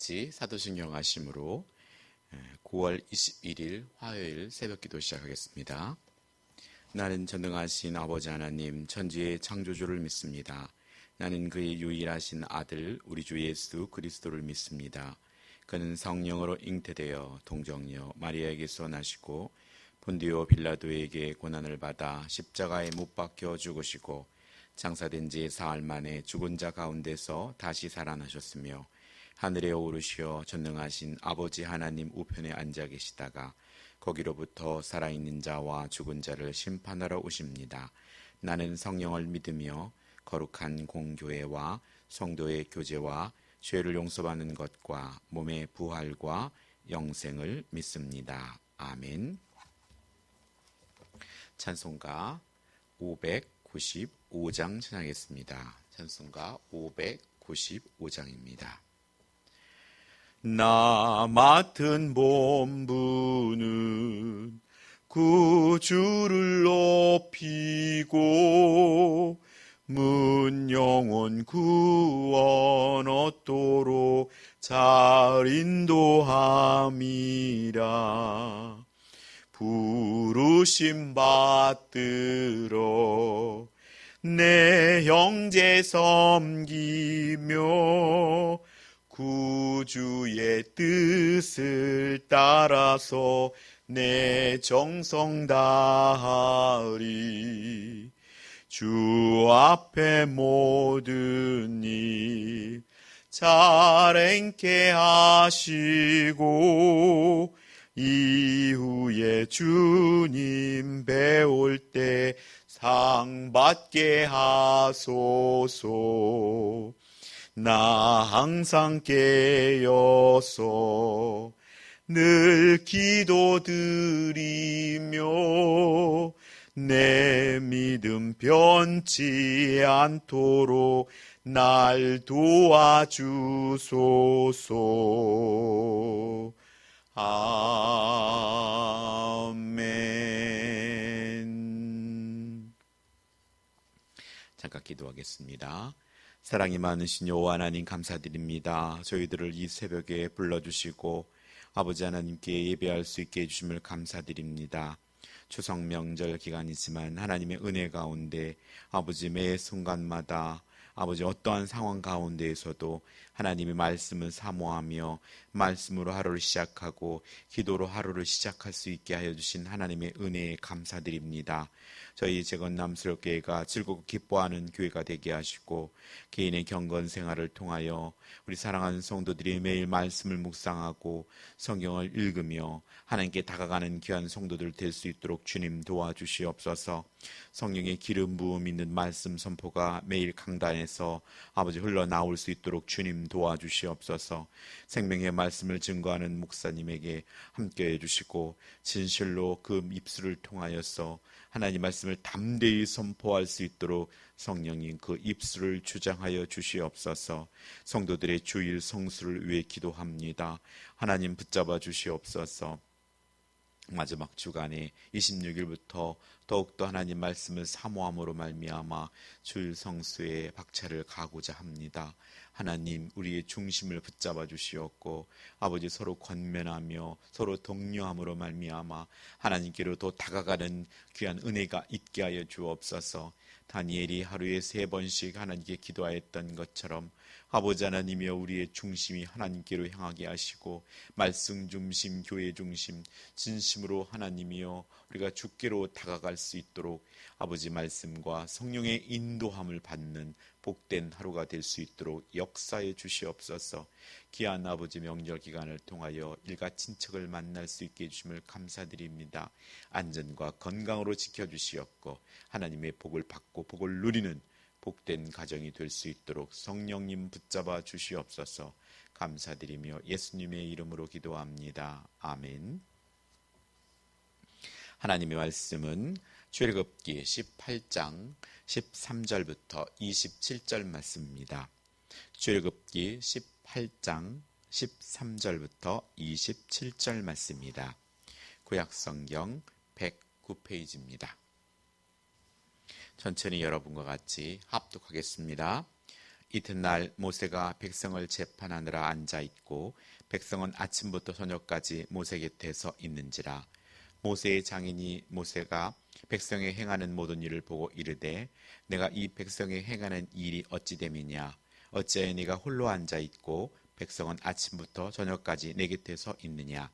같이 사도신경 하심으로 9월 21일 화요일 새벽기도 시작하겠습니다. 나는 전능하신 아버지 하나님 천지의 창조주를 믿습니다. 나는 그의 유일하신 아들 우리 주 예수 그리스도를 믿습니다. 그는 성령으로 잉태되어 동정녀 마리아에게서 나시고 본디오 빌라도에게 고난을 받아 십자가에 못 박혀 죽으시고 장사된 지 사흘 만에 죽은 자 가운데서 다시 살아나셨으며 하늘에 오르시어 전능하신 아버지 하나님 우편에 앉아 계시다가 거기로부터 살아있는 자와 죽은 자를 심판하러 오십니다. 나는 성령을 믿으며 거룩한 공교회와 성도의 교제와 죄를 용서받는 것과 몸의 부활과 영생을 믿습니다. 아멘. 찬송가 595장 찬양하겠습니다. 찬송가 595장입니다. 나 맡은 본분은 구주를 높이고 문 영혼 구원 얻도록 잘 인도함이라. 부르심 받들어 내 형제 섬기며 구주의 뜻을 따라서 내 정성 다하리. 주 앞에 모든 일 잘 행케 하시고 이후에 주님 배울 때 상 받게 하소서. 나 항상 깨어서 늘 기도드리며 내 믿음 변치 않도록 날 도와주소서. 아멘. 잠깐 기도하겠습니다. 사랑이 많으신 여호와 하나님 감사드립니다. 저희들을 이 새벽에 불러주시고 아버지 하나님께 예배할 수 있게 해주심을 감사드립니다. 추석 명절 기간이지만 하나님의 은혜 가운데 아버지 매 순간마다 아버지 어떠한 상황 가운데에서도 하나님의 말씀을 사모하며 말씀으로 하루를 시작하고 기도로 하루를 시작할 수 있게 하여 주신 하나님의 은혜에 감사드립니다. 저희 재건남스럽교회가 즐겁고 기뻐하는 교회가 되게 하시고 개인의 경건 생활을 통하여 우리 사랑하는 성도들이 매일 말씀을 묵상하고 성경을 읽으며 하나님께 다가가는 귀한 성도들 될 수 있도록 주님 도와주시옵소서. 성령의 기름 부음 있는 말씀 선포가 매일 강단에서 아버지 흘러나올 수 있도록 주님 도와주시옵소서. 생명의 말씀을 증거하는 목사님에게 함께해 주시고 진실로 그 입술을 통하여서 하나님 말씀을 담대히 선포할 수 있도록 성령님 그 입술을 주장하여 주시옵소서. 성도들의 주일 성수를 위해 기도합니다. 하나님 붙잡아 주시옵소서. 마지막 주간에 26일부터 더욱더 하나님 말씀을 사모함으로 말미암아 주일 성수의 박차를 가고자 합니다. 하나님 우리의 중심을 붙잡아 주시옵고 아버지 서로 권면하며 서로 독려함으로 말미암아 하나님께로 더 다가가는 귀한 은혜가 있게 하여 주옵소서. 다니엘이 하루에 3번씩 하나님께 기도하였던 것처럼 아버지 하나님이여 우리의 중심이 하나님께로 향하게 하시고 말씀 중심, 교회 중심, 진심으로 하나님이여 우리가 주께로 다가갈 수 있도록 아버지 말씀과 성령의 인도함을 받는 복된 하루가 될 수 있도록 역사해 주시옵소서. 귀한 아버지 명절 기간을 통하여 일가 친척을 만날 수 있게 해주심을 감사드립니다. 안전과 건강으로 지켜주시옵고 하나님의 복을 받고 복을 누리는 복된 가정이 될 수 있도록 성령님 붙잡아 주시옵소서. 감사드리며 예수님의 이름으로 기도합니다. 아멘. 하나님의 말씀은 출애굽기 18장 13절부터 27절 말씀입니다. 출애굽기 18장 13절부터 27절 말씀입니다. 구약성경 109페이지입니다. 천천히 여러분과 같이 합독하겠습니다. 이튿날 모세가 백성을 재판하느라 앉아 있고 백성은 아침부터 저녁까지 모세 곁에 서 있는지라. 모세의 장인이 모세가 백성이 행하는 모든 일을 보고 이르되 내가 이 백성이 행하는 일이 어찌 됨이냐. 어찌하여 네가 홀로 앉아 있고 백성은 아침부터 저녁까지 내 곁에 서 있느냐.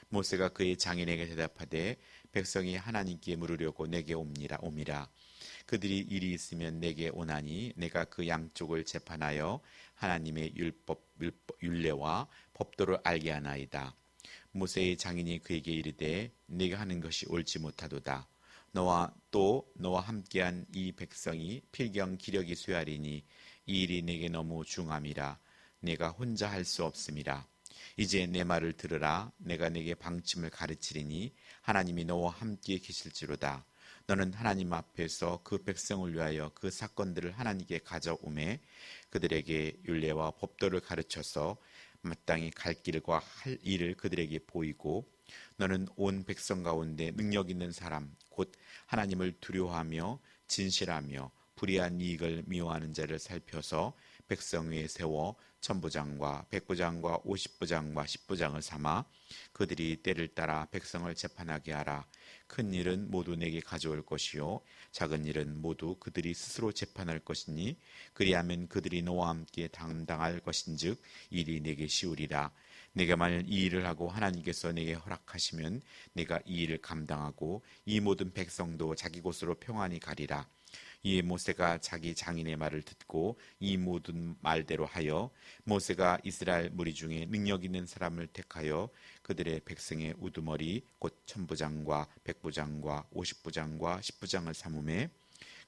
모세가 그의 장인에게 대답하되 백성이 하나님께 물으려고 내게 옴이라. 그들이 일이 있으면 내게 오나니 내가 그 양쪽을 재판하여 하나님의 율례와 법도를 알게 하나이다. 모세의 장인이 그에게 이르되 네가 하는 것이 옳지 못하도다. 너와 함께한 이 백성이 필경 기력이 쇠하리니 이 일이 내게 너무 중함이라. 내가 혼자 할 수 없음이라. 이제 내 말을 들으라. 내가 네게 방침을 가르치리니 하나님이 너와 함께 계실지로다. 너는 하나님 앞에서 그 백성을 위하여 그 사건들을 하나님께 가져오매 그들에게 율례와 법도를 가르쳐서 마땅히 갈 길과 할 일을 그들에게 보이고 너는 온 백성 가운데 능력 있는 사람 곧 하나님을 두려워하며 진실하며 불의한 이익을 미워하는 자를 살펴서 백성 위에 세워 천부장과 백부장과 50부장과 10부장을 삼아 그들이 때를 따라 백성을 재판하게 하라. 큰 일은 모두 내게 가져올 것이요 작은 일은 모두 그들이 스스로 재판할 것이니 그리하면 그들이 너와 함께 담당할 것인즉 일이 내게 쉬우리라. 내가 만일 이 일을 하고 하나님께서 내게 허락하시면 내가 이 일을 감당하고 이 모든 백성도 자기 곳으로 평안히 가리라. 이에 모세가 자기 장인의 말을 듣고 이 모든 말대로 하여 모세가 이스라엘 무리 중에 능력 있는 사람을 택하여 그들의 백성의 우두머리 곧 천부장과 백부장과 50부장과 10부장을 삼음에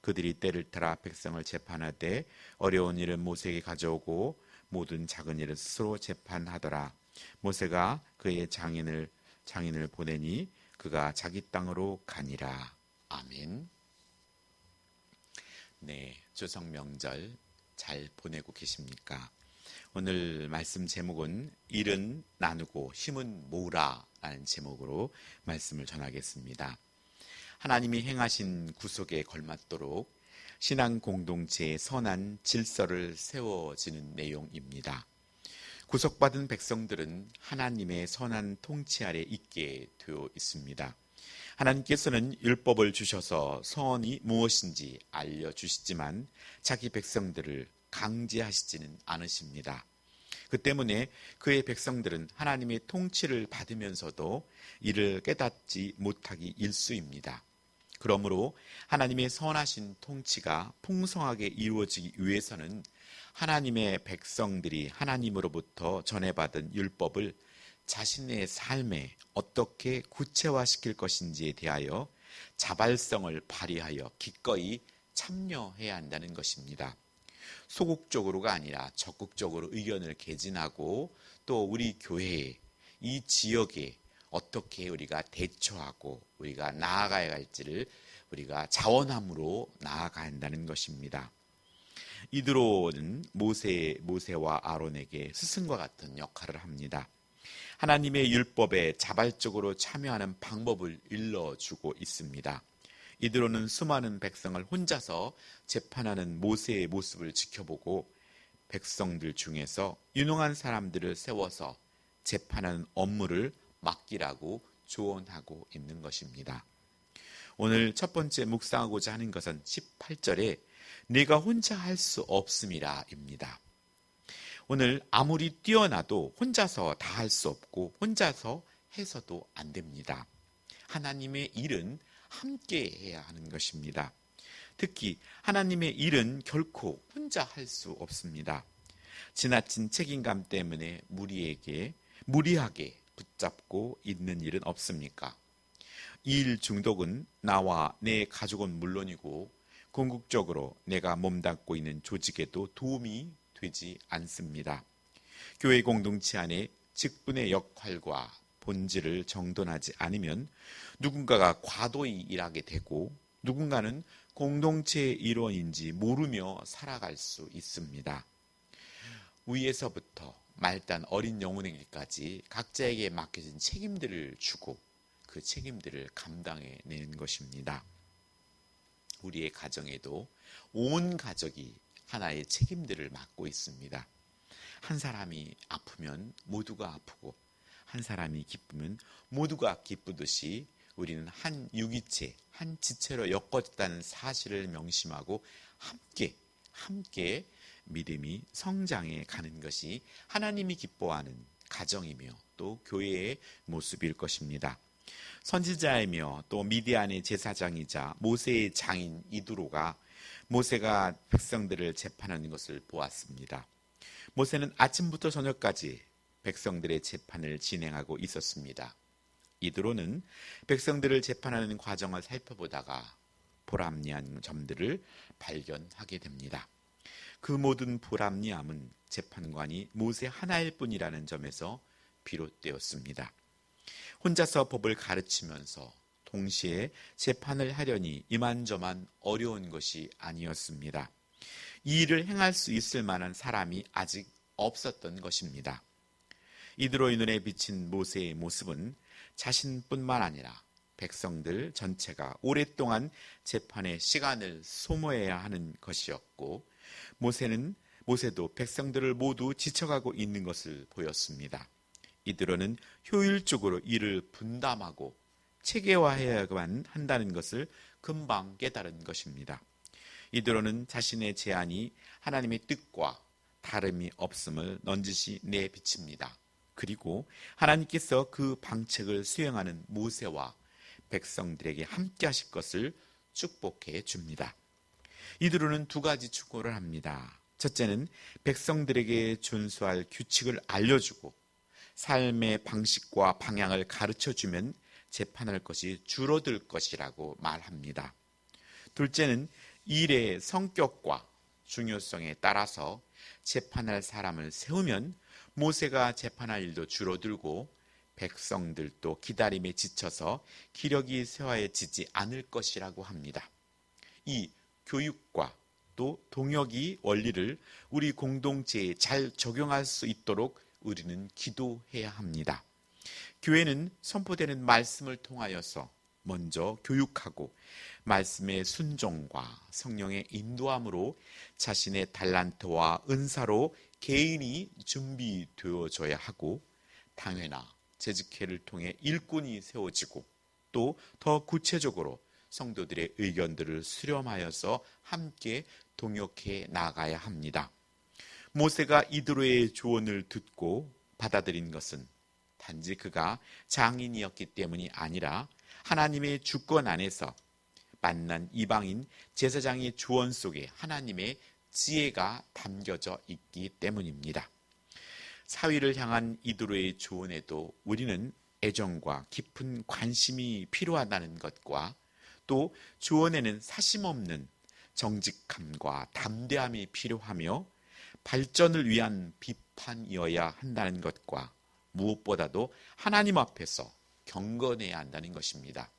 그들이 때를 따라 백성을 재판하되 어려운 일은 모세에게 가져오고 모든 작은 일은 스스로 재판하더라. 모세가 그의 장인을 보내니 그가 자기 땅으로 가니라. 아멘. 네, 추석 명절 잘 보내고 계십니까? 오늘 말씀 제목은 일은 나누고 힘은 모으라 라는 제목으로 말씀을 전하겠습니다. 하나님이 행하신 구속에 걸맞도록 신앙 공동체의 선한 질서를 세워지는 내용입니다. 구속받은 백성들은 하나님의 선한 통치 아래 있게 되어 있습니다. 하나님께서는 율법을 주셔서 선이 무엇인지 알려주시지만 자기 백성들을 강제하시지는 않으십니다. 그 때문에 그의 백성들은 하나님의 통치를 받으면서도 이를 깨닫지 못하기 일쑤입니다. 그러므로 하나님의 선하신 통치가 풍성하게 이루어지기 위해서는 하나님의 백성들이 하나님으로부터 전해받은 율법을 자신의 삶에 어떻게 구체화시킬 것인지에 대하여 자발성을 발휘하여 기꺼이 참여해야 한다는 것입니다. 소극적으로가 아니라 적극적으로 의견을 개진하고 또 우리 교회에 이 지역에 어떻게 우리가 대처하고 우리가 나아가야 할지를 우리가 자원함으로 나아가야 한다는 것입니다. 이드로는 모세와 아론에게 스승과 같은 역할을 합니다. 하나님의 율법에 자발적으로 참여하는 방법을 일러주고 있습니다. 이드로는 수많은 백성을 혼자서 재판하는 모세의 모습을 지켜보고 백성들 중에서 유능한 사람들을 세워서 재판하는 업무를 맡기라고 조언하고 있는 것입니다. 오늘 첫 번째 묵상하고자 하는 것은 18절에 네가 혼자 할 수 없음이라 입니다. 오늘 아무리 뛰어나도 혼자서 다 할 수 없고 혼자서 해서도 안 됩니다. 하나님의 일은 함께 해야 하는 것입니다. 특히 하나님의 일은 결코 혼자 할 수 없습니다. 지나친 책임감 때문에 무리하게 붙잡고 있는 일은 없습니까? 이 일 중독은 나와 내 가족은 물론이고 궁극적으로 내가 몸담고 있는 조직에도 도움이 되지 않습니다. 교회 공동체 안에 직분의 역할과 본질을 정돈하지 않으면 누군가가 과도히 일하게 되고 누군가는 공동체의 일원인지 모르며 살아갈 수 있습니다. 위에서부터 말단 어린 영혼에게까지 각자에게 맡겨진 책임들을 주고 그 책임들을 감당해내는 것입니다. 우리의 가정에도 온 가족이 하나의 책임들을 맡고 있습니다. 한 사람이 아프면 모두가 아프고 한 사람이 기쁘면 모두가 기쁘듯이 우리는 한 유기체, 한 지체로 엮어졌다는 사실을 명심하고 함께 믿음이 성장해 가는 것이 하나님이 기뻐하는 가정이며 또 교회의 모습일 것입니다. 선지자이며 또 미디안의 제사장이자 모세의 장인 이두로가 모세가 백성들을 재판하는 것을 보았습니다. 모세는 아침부터 저녁까지 백성들의 재판을 진행하고 있었습니다. 이두로는 백성들을 재판하는 과정을 살펴보다가 불합리한 점들을 발견하게 됩니다. 그 모든 불합리함은 재판관이 모세 하나일 뿐이라는 점에서 비롯되었습니다. 혼자서 법을 가르치면서 동시에 재판을 하려니 이만저만 어려운 것이 아니었습니다. 이 일을 행할 수 있을 만한 사람이 아직 없었던 것입니다. 이드로의 눈에 비친 모세의 모습은 자신뿐만 아니라 백성들 전체가 오랫동안 재판에 시간을 소모해야 하는 것이었고 모세도 백성들을 모두 지쳐가고 있는 것을 보였습니다. 이드로는 효율적으로 일을 분담하고 체계화해야만 한다는 것을 금방 깨달은 것입니다. 이드로는 자신의 제안이 하나님의 뜻과 다름이 없음을 넌지시 내비칩니다. 그리고 하나님께서 그 방책을 수행하는 모세와 백성들에게 함께 하실 것을 축복해 줍니다. 이드로는 두 가지 충고를 합니다. 첫째는 백성들에게 준수할 규칙을 알려주고 삶의 방식과 방향을 가르쳐주면 재판할 것이 줄어들 것이라고 말합니다. 둘째는 일의 성격과 중요성에 따라서 재판할 사람을 세우면 모세가 재판할 일도 줄어들고 백성들도 기다림에 지쳐서 기력이 쇠화해지지 않을 것이라고 합니다. 이 교육과 또 동역의 원리를 우리 공동체에 잘 적용할 수 있도록 우리는 기도해야 합니다. 교회는 선포되는 말씀을 통하여서 먼저 교육하고 말씀의 순종과 성령의 인도함으로 자신의 달란트와 은사로 개인이 준비되어져야 하고 당회나 재직회를 통해 일꾼이 세워지고 또 더 구체적으로 성도들의 의견들을 수렴하여서 함께 동역해 나가야 합니다. 모세가 이드로의 조언을 듣고 받아들인 것은 단지 그가 장인이었기 때문이 아니라 하나님의 주권 안에서 만난 이방인 제사장의 조언 속에 하나님의 지혜가 담겨져 있기 때문입니다. 사위를 향한 이드로의 조언에도 우리는 애정과 깊은 관심이 필요하다는 것과 또 조언에는 사심없는 정직함과 담대함이 필요하며 발전을 위한 비판이어야 한다는 것과 무엇보다도 하나님 앞에서 경건해야 한다는 것입니다.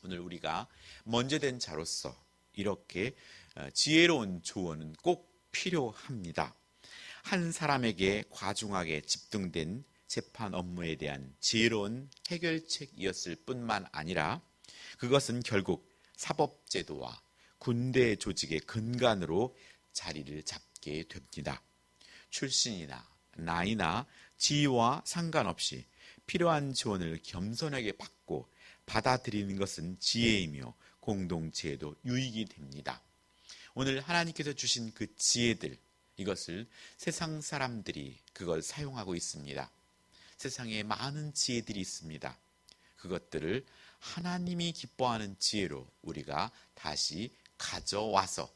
오늘 우리가 먼저 된 자로서 이렇게 지혜로운 조언은 꼭 필요합니다. 한 사람에게 과중하게 집중된 재판 업무에 대한 지혜로운 해결책이었을 뿐만 아니라 그것은 결국 사법제도와 군대 조직의 근간으로 자리를 잡게 됩니다. 출신이나 나이나 지위와 상관없이 필요한 조언을 겸손하게 받고 받아들이는 것은 지혜이며 공동체에도 유익이 됩니다. 오늘 하나님께서 주신 그 지혜들, 이것을 세상 사람들이 그걸 사용하고 있습니다. 세상에 많은 지혜들이 있습니다. 그것들을 하나님이 기뻐하는 지혜로 우리가 다시 가져와서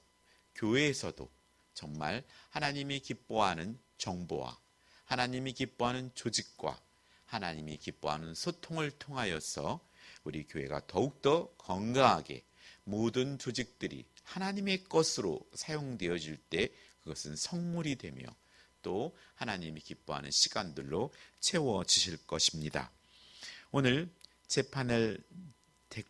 교회에서도 정말 하나님이 기뻐하는 정보와 하나님이 기뻐하는 조직과 하나님이 기뻐하는 소통을 통하여서 우리 교회가 더욱더 건강하게 모든 조직들이 하나님의 것으로 사용되어질 때 그것은 성물이 되며 또 하나님이 기뻐하는 시간들로 채워지실 것입니다. 오늘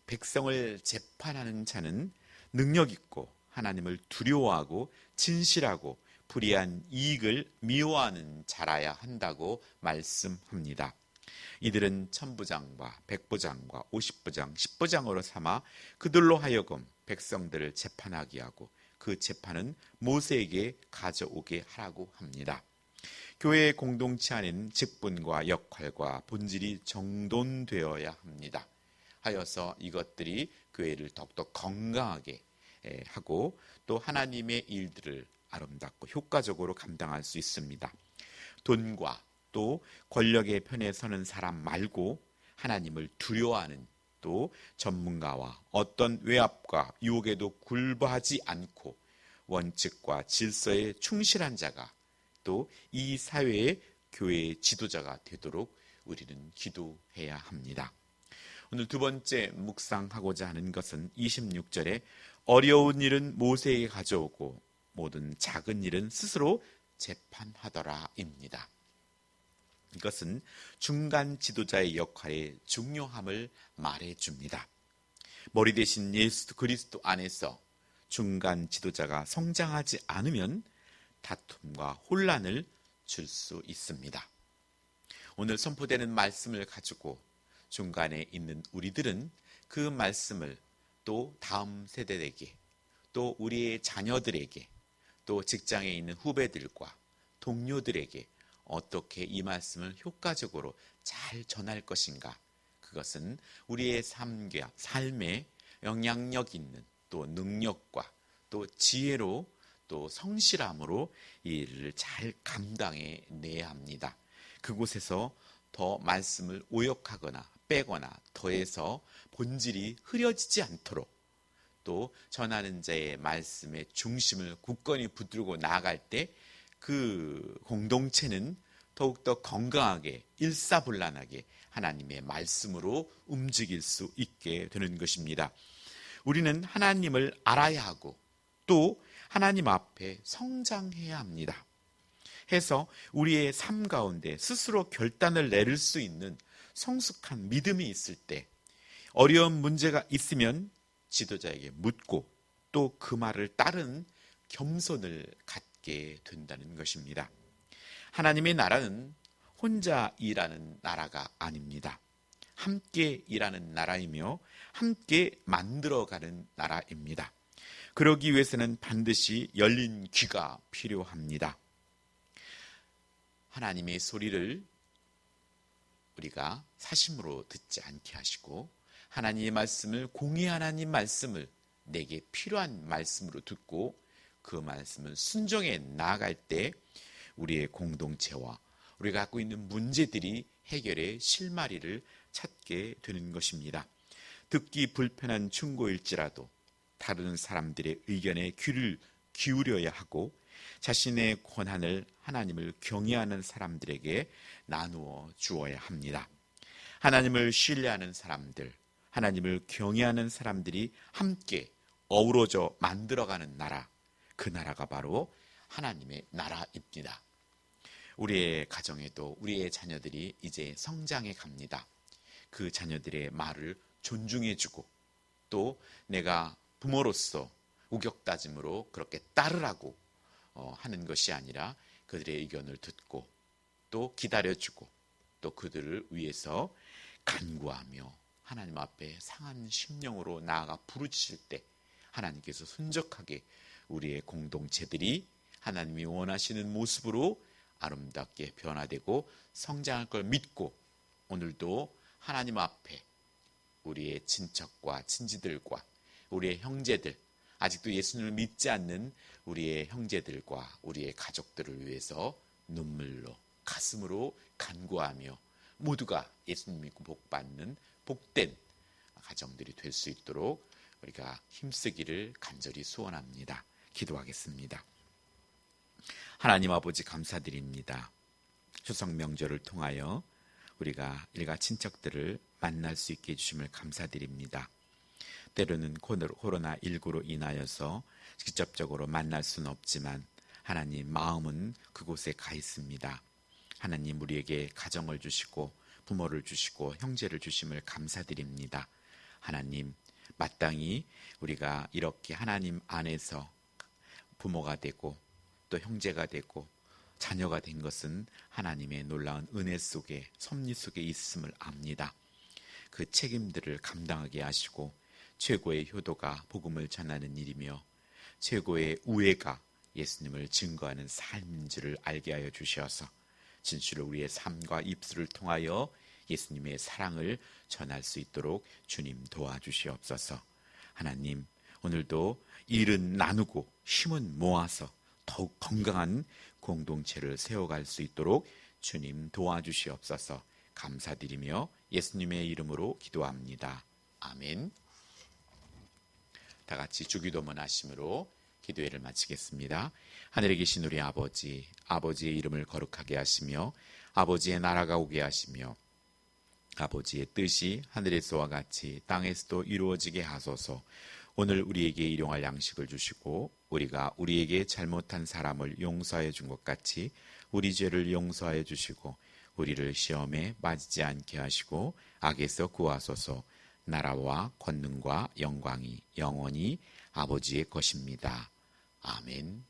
백성을 재판하는 자는 능력 있고 하나님을 두려워하고 진실하고 불의한 이익을 미워하는 자라야 한다고 말씀합니다. 이들은 천부장과 백부장과 50부장, 10부장으로 삼아 그들로 하여금 백성들을 재판하게 하고 그 재판은 모세에게 가져오게 하라고 합니다. 교회의 공동체 안에는 직분과 역할과 본질이 정돈되어야 합니다. 하여서 이것들이 교회를 더욱더 건강하게 하고 또 하나님의 일들을 아름답고 효과적으로 감당할 수 있습니다. 돈과 또 권력의 편에 서는 사람 말고 하나님을 두려워하는 또 전문가와 어떤 외압과 유혹에도 굴복하지 않고 원칙과 질서에 충실한 자가 또 이 사회의 교회의 지도자가 되도록 우리는 기도해야 합니다. 오늘 두 번째 묵상하고자 하는 것은 26절에 어려운 일은 모세에게 가져오고 모든 작은 일은 스스로 재판하더라입니다. 이것은 중간 지도자의 역할의 중요함을 말해줍니다. 머리 대신 예수 그리스도 안에서 중간 지도자가 성장하지 않으면 다툼과 혼란을 줄 수 있습니다. 오늘 선포되는 말씀을 가지고 중간에 있는 우리들은 그 말씀을 또 다음 세대에게 또 우리의 자녀들에게 또 직장에 있는 후배들과 동료들에게 어떻게 이 말씀을 효과적으로 잘 전할 것인가? 그것은 우리의 삶에 영향력 있는 또 능력과 또 지혜로 또 성실함으로 이 일을 잘 감당해 내야 합니다. 그곳에서 더 말씀을 오역하거나 빼거나 더해서 본질이 흐려지지 않도록 또 전하는 자의 말씀의 중심을 굳건히 붙들고 나아갈 때 그 공동체는 더욱더 건강하게 일사불란하게 하나님의 말씀으로 움직일 수 있게 되는 것입니다. 우리는 하나님을 알아야 하고 또 하나님 앞에 성장해야 합니다. 해서 우리의 삶 가운데 스스로 결단을 내릴 수 있는 성숙한 믿음이 있을 때 어려운 문제가 있으면 지도자에게 묻고 또 그 말을 따르는 겸손을 갖게 된다는 것입니다. 하나님의 나라는 혼자 일하는 나라가 아닙니다. 함께 일하는 나라이며 함께 만들어가는 나라입니다. 그러기 위해서는 반드시 열린 귀가 필요합니다. 하나님의 소리를 우리가 사심으로 듣지 않게 하시고 하나님의 말씀을 공의 하나님 말씀을 내게 필요한 말씀으로 듣고 그 말씀을 순종해 나아갈 때 우리의 공동체와 우리가 갖고 있는 문제들이 해결의 실마리를 찾게 되는 것입니다. 듣기 불편한 충고일지라도 다른 사람들의 의견에 귀를 기울여야 하고 자신의 권한을 하나님을 경외하는 사람들에게 나누어 주어야 합니다. 하나님을 신뢰하는 사람들, 하나님을 경외하는 사람들이 함께 어우러져 만들어가는 나라, 그 나라가 바로 하나님의 나라입니다. 우리의 가정에도 우리의 자녀들이 이제 성장해 갑니다. 그 자녀들의 말을 존중해주고 또 내가 부모로서 우격다짐으로 그렇게 따르라고 하는 것이 아니라 그들의 의견을 듣고 또 기다려주고 또 그들을 위해서 간구하며 하나님 앞에 상한 심령으로 나아가 부르짖을 때 하나님께서 순적하게 우리의 공동체들이 하나님이 원하시는 모습으로 아름답게 변화되고 성장할 걸 믿고 오늘도 하나님 앞에 우리의 친척과 친지들과 우리의 형제들, 아직도 예수님을 믿지 않는 우리의 형제들과 우리의 가족들을 위해서 눈물로 가슴으로 간구하며 모두가 예수님 믿고 복받는 복된 가정들이 될 수 있도록 우리가 힘쓰기를 간절히 소원합니다. 기도하겠습니다. 하나님 아버지 감사드립니다. 추석 명절을 통하여 우리가 일가 친척들을 만날 수 있게 해주심을 감사드립니다. 때로는 코로나19로 인하여서 직접적으로 만날 수는 없지만 하나님 마음은 그곳에 가 있습니다. 하나님 우리에게 가정을 주시고 부모를 주시고 형제를 주심을 감사드립니다. 하나님 마땅히 우리가 이렇게 하나님 안에서 부모가 되고 또 형제가 되고 자녀가 된 것은 하나님의 놀라운 은혜 속에 섭리 속에 있음을 압니다. 그 책임들을 감당하게 하시고 최고의 효도가 복음을 전하는 일이며 최고의 우애가 예수님을 증거하는 삶인 줄을 알게 하여 주시어서 진실로 우리의 삶과 입술을 통하여 예수님의 사랑을 전할 수 있도록 주님 도와주시옵소서. 하나님, 오늘도 일은 나누고 힘은 모아서 더욱 건강한 공동체를 세워갈 수 있도록 주님 도와주시옵소서. 감사드리며 예수님의 이름으로 기도합니다. 아멘. 다 같이 주기도문 하심으로 기도회를 마치겠습니다. 하늘에 계신 우리 아버지, 아버지의 이름을 거룩하게 하시며 아버지의 나라가 오게 하시며 아버지의 뜻이 하늘에서와 같이 땅에서도 이루어지게 하소서. 오늘 우리에게 일용할 양식을 주시고 우리가 우리에게 잘못한 사람을 용서해 준 것 같이 우리 죄를 용서해 주시고 우리를 시험에 빠지지 않게 하시고 악에서 구하소서. 나라와 권능과 영광이 영원히 아버지의 것입니다. 아멘.